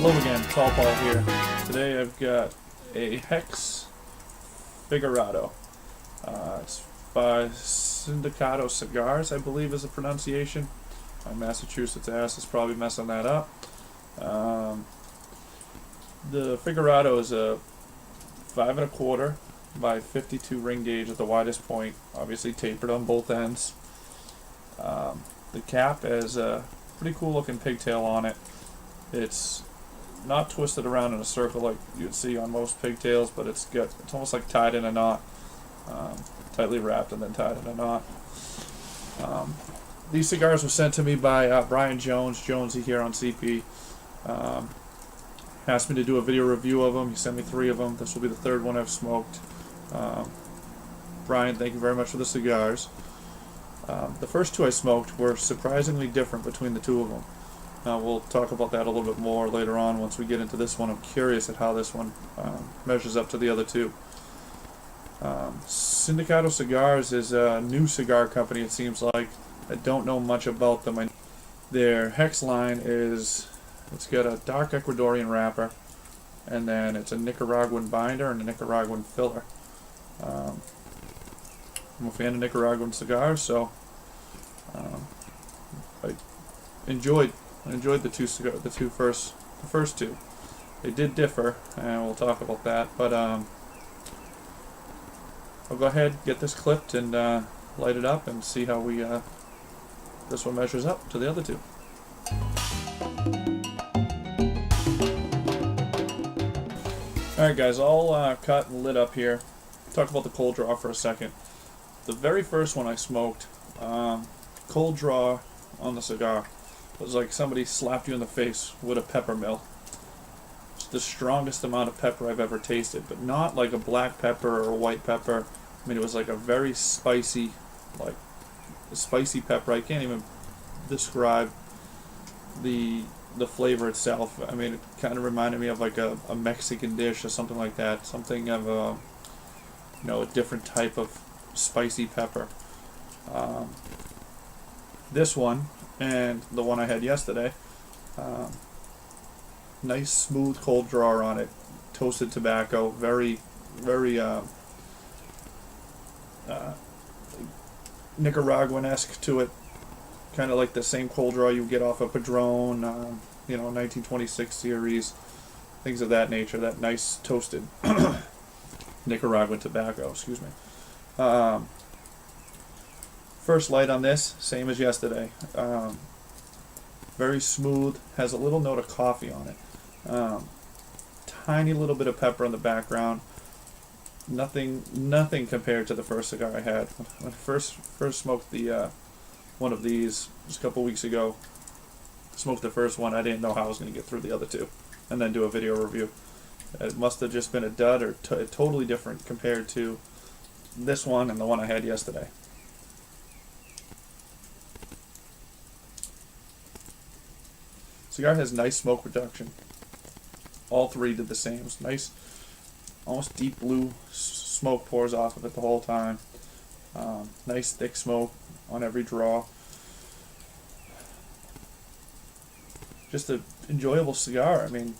Hello again, Tall Paul here. Today I've got a HEX Figurado. It's by Cigars, I believe is the pronunciation. My Massachusetts ass is probably messing that up. The Figurado is a 5 1/4 by 52 ring gauge at the widest point, obviously tapered on both ends. The cap has a pretty cool looking pigtail on it. It's not twisted around in a circle like you'd see on most pigtails, but it's almost like tied in a knot, tightly wrapped and then tied in a knot. These cigars were sent to me by Brian Jonesy here on CP. Asked me to do a video review of them. He sent me 3 of them. This will be the 3rd one I've smoked. Brian, thank you very much for the cigars. The first 2 I smoked were surprisingly different between the 2 of them. We'll talk about that a little bit more later on once we get into this one. I'm curious at how this one measures up to the other 2. Figurado Cigars is a new cigar company, it seems like. I don't know much about them. Their HEX line it's got a dark Ecuadorian wrapper, and then it's a Nicaraguan binder and a Nicaraguan filler. I'm a fan of Nicaraguan cigars, so I enjoyed the first 2. They did differ, and we'll talk about that. But I'll go ahead, get this clipped, and light it up, and see how this one measures up to the other 2. Alright guys, all cut and lit up here. Talk about the cold draw for a second. The very first one I smoked, cold draw on the cigar. It was like somebody slapped you in the face with a pepper mill. It's the strongest amount of pepper I've ever tasted, but not like a black pepper or a white pepper. I mean, it was like a very spicy, pepper. I can't even describe the flavor itself. I mean, it kind of reminded me of like a Mexican dish or something like that. Something of a different type of spicy pepper. This one and the one I had yesterday, nice smooth cold draw on it, toasted tobacco, very Nicaraguan-esque to it, kind of like the same cold draw you get off a Padron, 1926 series, things of that nature, that nice toasted Nicaraguan tobacco, excuse me. First light on this, same as yesterday. Very smooth, has a little note of coffee on it. Tiny little bit of pepper in the background. Nothing compared to the first cigar I had. When I first smoked the one of these just a couple weeks ago, smoked the first one, I didn't know how I was going to get through the other 2, and then do a video review. It must have just been a dud or totally different compared to this one and the one I had yesterday. Cigar has nice smoke reduction. All 3 did the same. It was nice, almost deep blue smoke pours off of it the whole time. Nice thick smoke on every draw. Just an enjoyable cigar. I mean,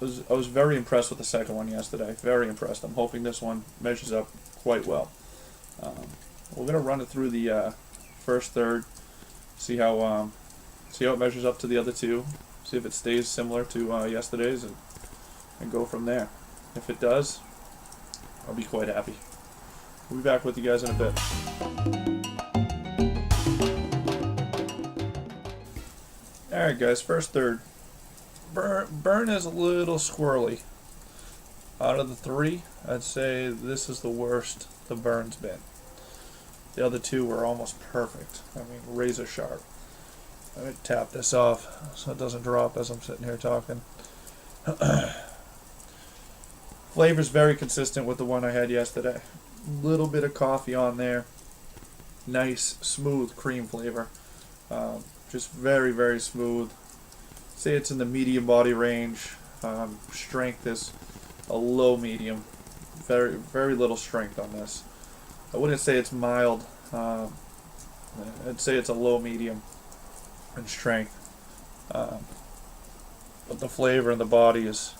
I was very impressed with the second one yesterday. Very impressed. I'm hoping this one measures up quite well. We're gonna run it through the first third, see how it measures up to the other 2, see if it stays similar to yesterday's, and go from there. If it does, I'll be quite happy. We'll be back with you guys in a bit. Alright guys, first third. Burn is a little squirrely. Out of the 3, I'd say this is the worst the burn's been. The other 2 were almost perfect. I mean, razor sharp. Let me tap this off so it doesn't drop as I'm sitting here talking. Flavor's very consistent with the one I had yesterday. Little bit of coffee on there. Nice, smooth cream flavor. Just very smooth. Say it's in the medium body range. Strength is a low medium. Very little strength on this. I wouldn't say it's mild. I'd say it's a low medium in strength. but the flavor and the body is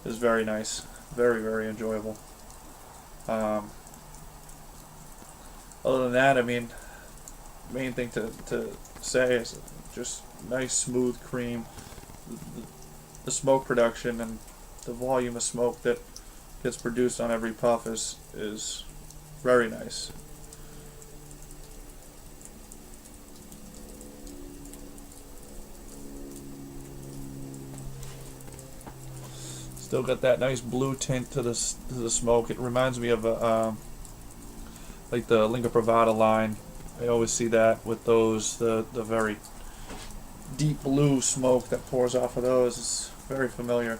very nice, very enjoyable. Um, Other than that, I mean, main thing to say is just nice smooth cream. The smoke production and the volume of smoke that gets produced on every puff is very nice. Still got that nice blue tint to the smoke. It reminds me of like the Linga Privada line. I always see that with those, the very deep blue smoke that pours off of those. It's very familiar.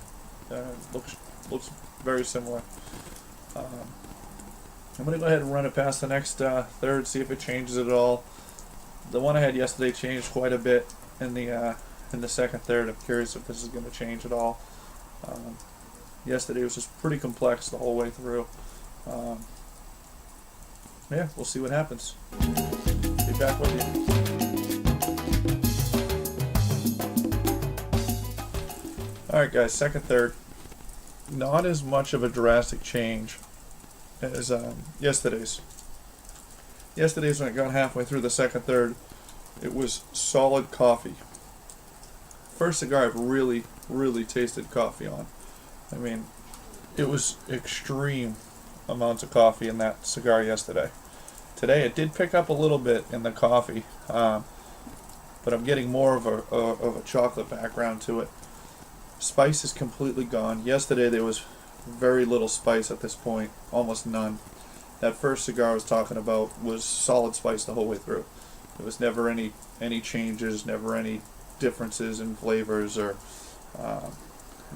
Looks very similar. I'm gonna go ahead and run it past the next third, see if it changes at all. The one I had yesterday changed quite a bit in the second third. I'm curious if this is gonna change at all. Yesterday was just pretty complex the whole way through. Yeah, we'll see what happens. Be back with you. Alright guys, second third. Not as much of a drastic change as yesterday's. Yesterday's, when it got halfway through the second third, it was solid coffee. First cigar I've really tasted coffee on. I mean, it was extreme amounts of coffee in that cigar yesterday. Today it did pick up a little bit in the coffee, but I'm getting more of a chocolate background to it. Spice is completely gone. Yesterday there was very little spice at this point, almost none. That first cigar I was talking about was solid spice the whole way through. There was never any changes, never any differences in flavors or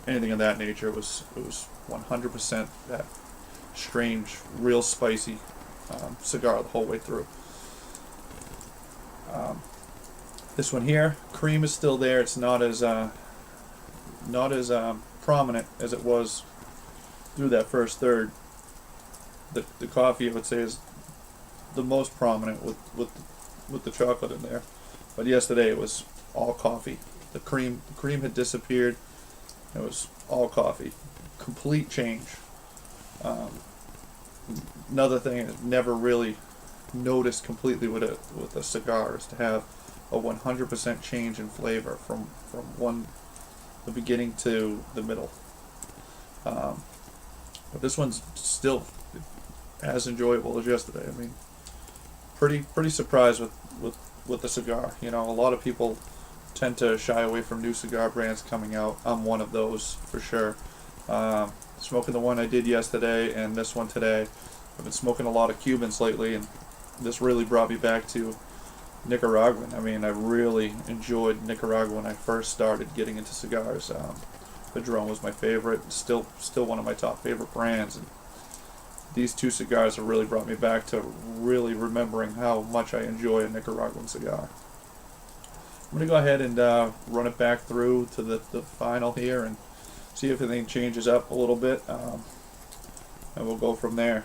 anything of that nature. It was 100% that strange, real spicy cigar the whole way through. This one here, cream is still there. It's not as prominent as it was through that first third. The coffee, I would say, is the most prominent with the chocolate in there. But yesterday it was all coffee. The cream had disappeared. It was all coffee. Complete change. Another thing I've never really noticed completely with a cigar is to have a 100% change in flavor from the beginning to the middle. But this one's still as enjoyable as yesterday. I mean, pretty surprised with the cigar. You know, a lot of people tend to shy away from new cigar brands coming out. I'm one of those for sure. Smoking the one I did yesterday and this one today. I've been smoking a lot of Cubans lately, and this really brought me back to Nicaraguan. I mean, I really enjoyed Nicaragua when I first started getting into cigars. Padron was my favorite, still one of my top favorite brands. And these two cigars have really brought me back to really remembering how much I enjoy a Nicaraguan cigar. I'm going to go ahead and run it back through to the final here and see if anything changes up a little bit, and we'll go from there.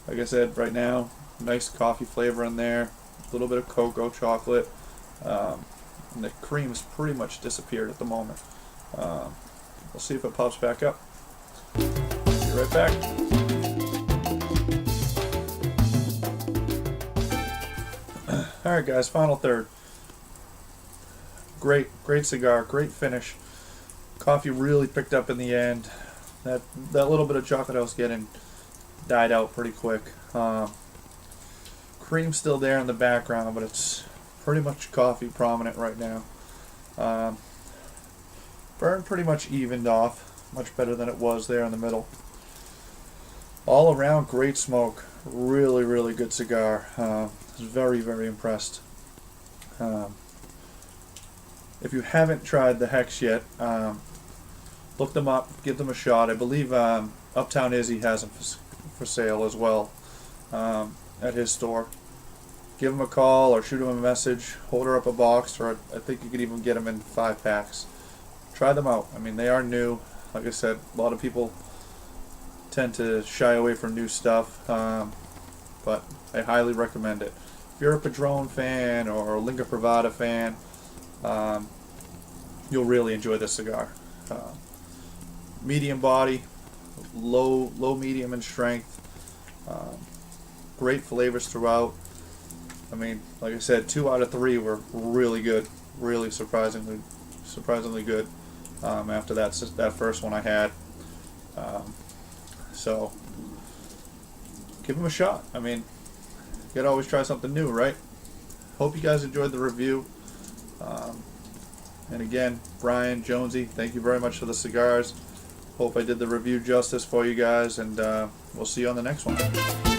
Like I said, right now, nice coffee flavor in there, a little bit of cocoa chocolate, and the cream has pretty much disappeared at the moment. We'll see if it pops back up. Be right back. Alright guys, final third. Great cigar, great finish. Coffee really picked up in the end. That little bit of chocolate I was getting died out pretty quick. Cream's still there in the background, but it's pretty much coffee prominent right now. Burn pretty much evened off, much better than it was there in the middle. All around great smoke, really good cigar. I was very impressed. If you haven't tried the HEX yet, look them up, give them a shot. I believe Uptown Izzy has them for sale as well at his store. Give him a call or shoot him a message, order up a box, or I think you could even get them in 5-packs. Try them out. I mean, they are new. Like I said, a lot of people tend to shy away from new stuff, but I highly recommend it. If you're a Padron fan or a Linga Privada fan, you'll really enjoy this cigar. Medium body, low medium in strength, great flavors throughout. I mean, like I said, 2 out of 3 were really good, really surprisingly good. After that first one I had, so give them a shot. I mean, you gotta always try something new, right? Hope you guys enjoyed the review. And again, Brian, Jonesy, thank you very much for the cigars. Hope I did the review justice for you guys, and we'll see you on the next one.